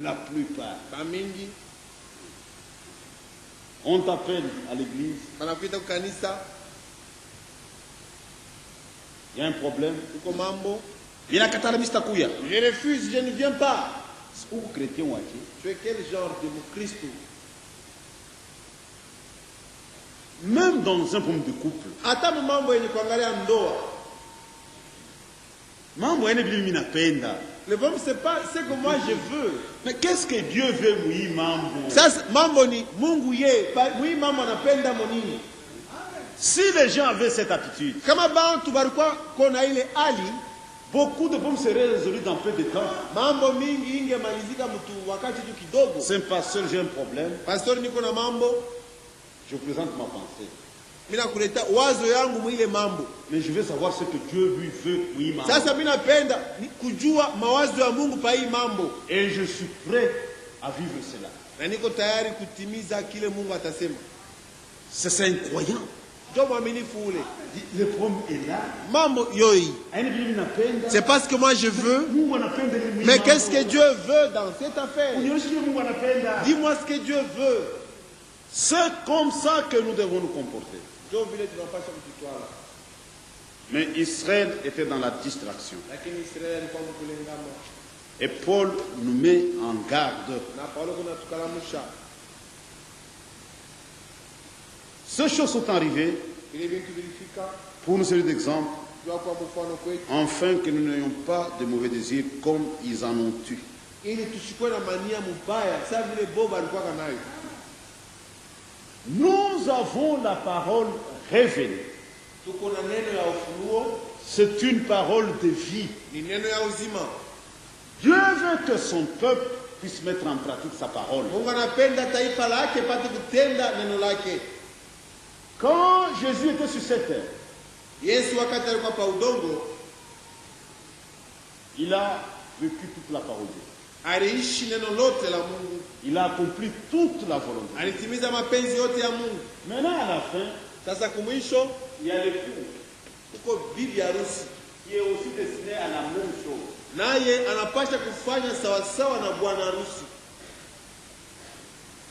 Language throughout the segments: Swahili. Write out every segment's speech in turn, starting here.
La plupart. bamingi On t'appelle à l'église, banakuita kukanisa, il y a un problème. uko mambo, Inakatala mistakuya. je refuse, je ne viens pas. Huku chrétien waje. Tu es quel genre de Mkristo? Même dans un problème de couple. Hata mambo yenye kuangalia ndoa, Mambo ene vile mimi napenda. le problème c'est pas ce que moi je veux. Mais qu'est-ce que Dieu veut mui mambo? Sasa mambo ni Mungu ye, mwi mambo anapenda monini. Si les gens avaient cette attitude, Kama bantu balikuwa kona ile hali, beaucoup de problèmes seraient résolus dans peu de temps. mambo mingi ingemalizika mtu wakati tu kidogo. C'est un pasteur, j'ai un problème. Pastor, niko na mambo, Je vous présente ma pensée. mimi nakuleta wazo yangu mwile mambo. Mais je veux savoir ce que Dieu lui veut mui mambo. Sasa mimi napenda kujua mawazo ya Mungu pa hii mambo, Et je suis prêt à vivre cela. na niko tayari kutimiza kile Mungu atasema. C'est incroyable. Ndio mwaminifu ule. Le problème est là. Mambo yoi, Ene vile mimi napenda. c'est pas ce que moi je veux, Mungu anapenda ni mui mais mambo. qu'est-ce que Dieu veut dans cette affaire? Unionyeshe Mungu anapenda. Dis-moi ce que Dieu veut. C'est comme ça que nous devons nous comporter. Ndio vile tunapaswa kujitwala. Mais Israël était dans la distraction. Lakini Israeli alikuwa mkule ngamo, Et Paul nous met en garde. na Paulo kuna tukalamusha Ces choses sont arrivées vile vitu vilifika, pour nous servir d'exemple, jua kwa mfano kwetu, afin que nous n'ayons pas de mauvais désirs comme ils en ont eu. ili tusikwe na mania mubaya sasa vile Boba alikuwa nayo. Nous avons la parole révélée. Tuko na neno ya ufunuo, C'est une parole de vie. ni neno ya uzima. Dieu veut que son peuple puisse mettre en pratique sa parole. Mungu anapenda taifa lake pate kutenda neno lake. Quand Jésus était sur cette terre, Yesu wakati alikuwa pa udongo, il a vécu toute la parole de Dieu. aliishi neno lote la Mungu, Il a accompli toute la volonté. alitimiza mapenzi yote ya Mungu. Maintenant, à la fin, Sasa kumwisho il y a l'époux uko bibi harusi, qui est aussi destiné à la même chose. naye anapasha kufanya sawasawa na bwana harusi.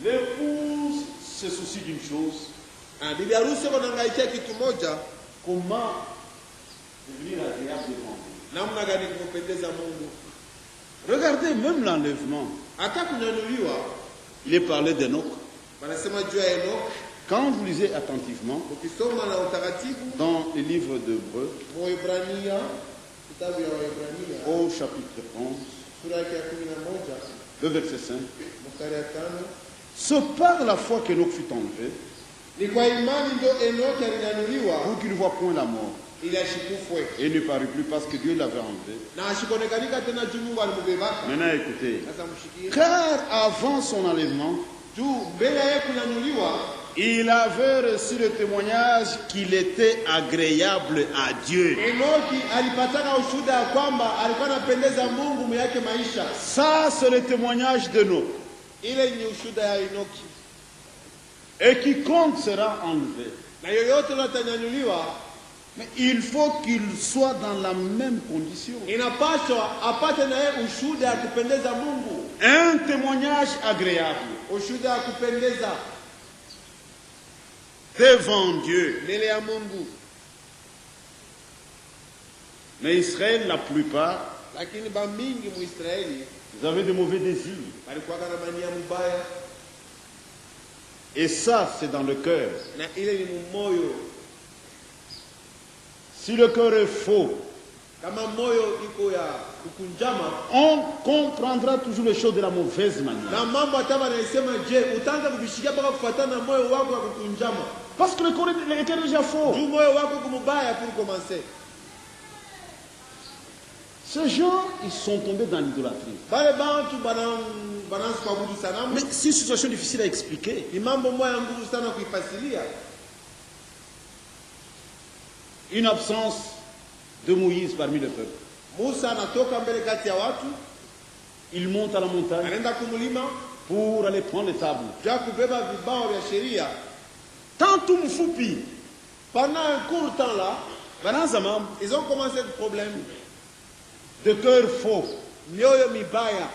L'épouse se soucie d'une chose, Bibi harusi ako naangaikia kitu moja, comment devenir agréable devant Dieu. namna gani kumpendeza Mungu. Regardez même l'enlèvement. Hata kunyanyuliwa, Il est parlé d'Enoch. wanasema juu ya Enoch. Quand vous lisez attentivement Ukisoma na utaratibu dans le livre d'Hébreux, Waebrania, kitabu ya Waebrania au chapitre 11, sura yake ya 11 le verset 5, mstari ya 5, c'est par la foi qu'Enoch fut enlevé, ni kwa imani ndio Enoch alinyanyuliwa pour qu'il ne voit point la mort, ili ashikufwe et ne parut plus parce que Dieu l'avait enlevé. na ashikuonekanika tena juu Mungu alimubebaka. Maintenant écoutez, Sasa mshikie car avant son enlèvement, juu mbele ya yeye kunyanyuliwa, il avait reçu le témoignage qu'il était agréable à Dieu. Enoki alipataka ushuhuda ya kwamba alikuwa anapendeza Mungu mwake maisha. Ça, c'est le témoignage de nous. Ile ni ushuhuda ya Enoki, Et quiconque sera enlevé. na yoyote atanyanyuliwa Mais il faut qu'il soit dans la même condition. inapaswa apate na yeye ushuhuda ya kupendeza Mungu, Un témoignage agréable ushuhuda ya kupendeza devant Dieu. mbele ya Mungu. Mais Israël, la plupart, Lakini bamingi Muisraeli ils avaient de mauvais désirs. walikuwa na mania mubaya, Et ça, c'est dans le cœur. na ile ni mumoyo. Si le cœur est faux, Kama moyo iko ya kukunjama, on comprendra toujours les choses de la mauvaise manière. na mambo hata wanasema, je, utaanza kuvishikia mpaka kufuatana na moyo wako wa kukunjama? Parce que le cœur est déjà faux. Juu moyo wako kumubaya pour commencer. Ces gens, ils sont tombés dans l'idolâtrie. Bale bantu bananza kuabudu sanamu. Mais c'est une situation difficile à expliquer. Ni mambo moya nguvu sana kuifasilia. Une absence de Moïse parmi le peuple. Musa anatoka mbele kati ya watu, Il monte à la montagne anaenda kumulima pour aller prendre les tables. ja kubeba vibao vya sheria. Tant tout mfupi, Pendant un court temps là, banazamam, ils ont commencé le problème. de cœur faux. Mioyo mibaya.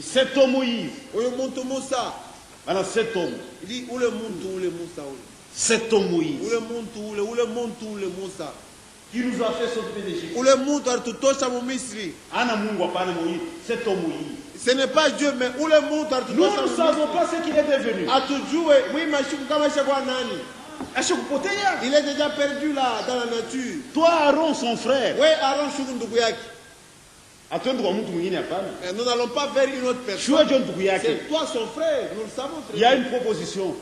Cet homme Moïse. Huyu muntu Musa. Alors cet homme. Il dit ule Musa ule. Cet homme Moïse. Ule muntu Musa. Qui nous a fait sortir d'Égypte. Ule muntu alitutosha mu Misri. Ana Mungu hapana Moïse. Cet homme Moïse. Ce n'est pas Dieu, mais ule muntu alitutosha. Nous ne savons pas ce qu'il est devenu. Atujue mwimashuku kama ishakuwa nani. Ashakupotea. Il est déjà perdu là dans la nature. Toi Aaron son frère. We Aaron shuku ndugu yake. Atwende kwa mtu mwingine hapana. Nous n'allons pas vers une autre personne. Shua John ndugu yake. C'est toi son frère, nous le savons très Il y a bien. une proposition.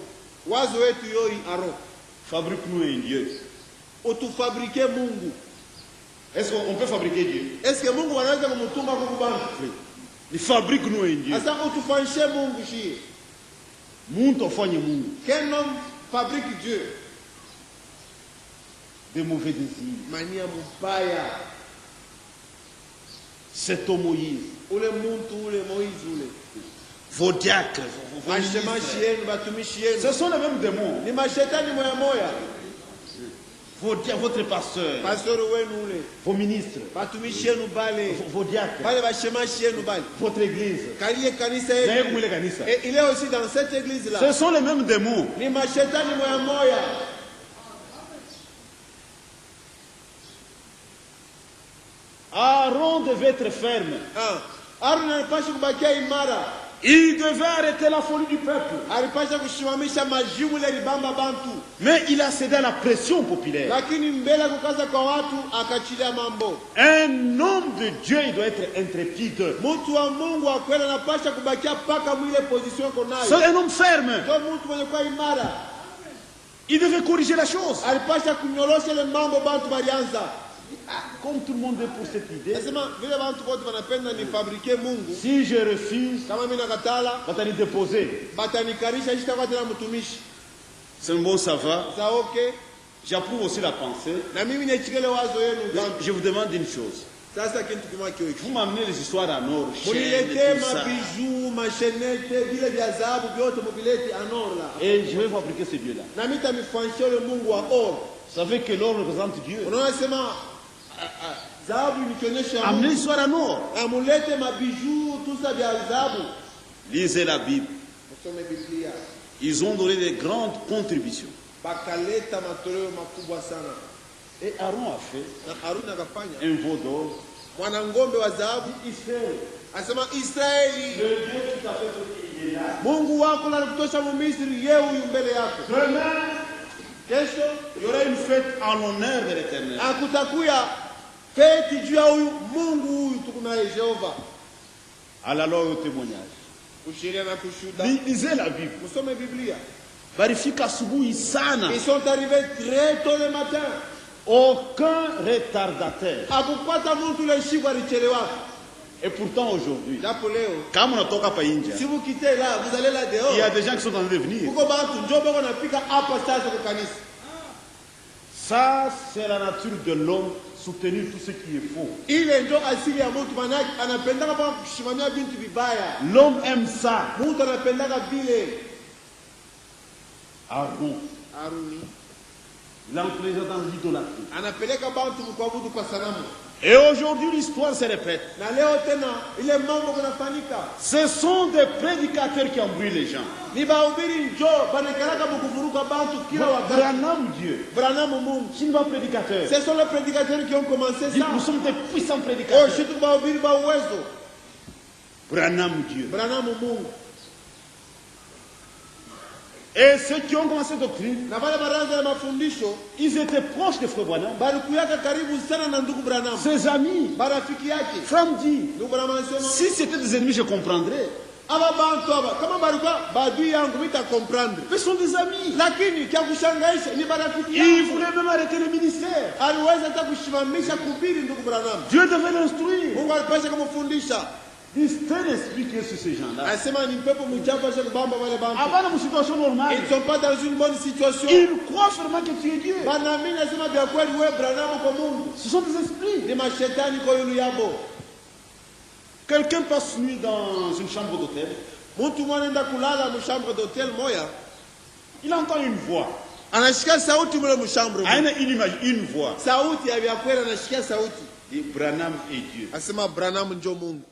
Wazo wetu yoi Aaron. Fabrique-nous un Dieu. Utufabrike Mungu. Est-ce qu'on peut fabriquer Dieu? Est-ce que Mungu anaweza kumtuma kwa kubantu? Il fabrique-nous un Dieu. Asa utufanyishe Mungu shie. Mungu afanye Mungu. Quel homme fabrique Dieu? Des mauvais désirs. Mania mubaya. Cet homme Moïse. Ule muntu ule Moïse ule. Vos diacres. Mashemashi yenu batumishi yenu. Ce sont les mêmes démons. Ni mashetani moya moya. Votre pasteur. Pastor wenu ule. Vos ministres. Batumishi yenu bale. Vos diacres. Bale bashemashi yenu bale. Votre église. Kaliye kanisa yetu. Et il est aussi dans cette église là. Ce sont les mêmes démons. Ni mashetani moya moya. Aaron devait être ferme. Aaron alipasha kubakia imara. Il devait arrêter la folie du peuple. Alipasha kushimamisha majimu ile libamba bantu. Mais il a cédé à la pression populaire. Lakini mbele kukaza kwa watu akachilia mambo. Un homme de Dieu, il doit être intrépide. Mtu wa Mungu akwenda anapasha kubakia paka mwile position konayo. C'est un homme ferme. Ndio mtu mwenye kwa imara. Il devait corriger la chose. Alipasha kunyorosha ile mambo bantu balianza. Comme tout le monde est pour cette idée. Nasema vile bantu wote wanapenda ni fabriquer Mungu. Si je refuse, Kama mimi nakatala, batani déposer. batanikarisha sitakuwa tena mtumishi. C'est bon, ça va. Ça okay? J'approuve aussi la pensée. Na mimi nichikele wazo yenu bantu. Je vous demande une chose. Sasa kitu kimoja kio hiki. Vous m'amenez les histoires en or. Mulilete mabiju, mashenete, vile vya dhahabu vyote mobilete en or là. Et je vais fabriquer ce Dieu-là. Na mimi nitamfanyia le Mungu wa or. Vous savez que l'or représente Dieu. Unaona sema dhahabu nikionyesha Amenez l'histoire en or. amulete mabiju tusa vya dhahabu. Lisez la Bible. Musome Biblia. Ils ont donné de grandes contributions. Bakaleta matoleo makubwa sana. Et Aaron a fait Na Haruna akafanya un veau d'or. mwana ngombe wa dhahabu. Asema Israeli, Le Dieu qui t'a fait sortir, il est là. Mungu wako alikutosha mu Misri, yeye huyu mbele yako. Demain, Kesho il y aura une fête en l'honneur de l'Éternel. akutakuya feti juu ya huyu Mungu huyu tukunaye Jehova. Alors au témoignage. Kushiria na kushuhuda. Lisez la Bible. Musome Biblia. Barifika asubuhi sana. Ils sont arrivés très tôt le matin. Aucun retardateur. Akupata mtu ile siku alichelewa. Et pourtant aujourd'hui, Japo leo comme on a toka pa India, si vous quittez là, vous allez là dehors. il y a des gens qui sont en train de venir. Kuko bantu njoo bako napika hapa sasa kwa kanisa. Ça, c'est la nature de l'homme, soutenir tout ce qui est faux. Ile ndio asili ya mtu, manake anapendaka mpaka kushimamia bintu vibaya. L'homme aime ça. Mtu anapendaka vile. Aaron, Aruni il a entré dans l'idolâtrie. anapeleka bantu kuabudu kwa sanamu. Et aujourd'hui, l'histoire se répète. Na leo tena ile mambo kunafanyika. Ce sont des prédicateurs qui embrouillent les gens. Ni bahubiri njoo banakalaka mkuvuruka bantu kila wakati. Branham Dieu. Branham Mungu. Je ne suis pas prédicateur. Ce sont les prédicateurs qui ont commencé ça. Nous sommes des puissants Oh, prédicateurs. shitu bahubiri ba uwezo. Branham Dieu. Branham Mungu. Et ceux qui ont commencé cette doctrine, Na wale baraza ya mafundisho ils étaient proches de Frère Branham. balikuyaka karibu sana na ndugu Branham. Ses amis. Barafiki yake. Frère dit, Ndugu Branham anasema si c'était des ennemis, je comprendrais. aba bantu aba kama balikuwa badui yangu mita comprendre. Mais ce sont des amis. Lakini kia kushangaisha ni barafiki Ils yangu. voulaient même arrêter le ministère. Aliweza hata kushimamisha kuhubiri ndugu Branham. Dieu devait l'instruire. Mungu alipasha kumfundisha. C'est un esprit qui est sur ces gens-là. Anasema ni pepo mchafu asha kubamba wale bantu. Avant une situation normale, Ils sont pas dans une bonne situation. ils croient vraiment que tu es Dieu. Banaamini nasema vya kweli wewe Branham kwa Mungu. Ce sont des esprits. Ni mashetani kwa yule yabo. Quelqu'un passe nuit dans une chambre d'hôtel. Mtu mwanaenda kulala mu chambre d'hôtel moya. Il entend une voix. Anashika sauti mule mu chambre. Une image, une voix. Sauti ya vya kweli anashikia sauti. Et Branham est Dieu. Asema Branham njo Mungu.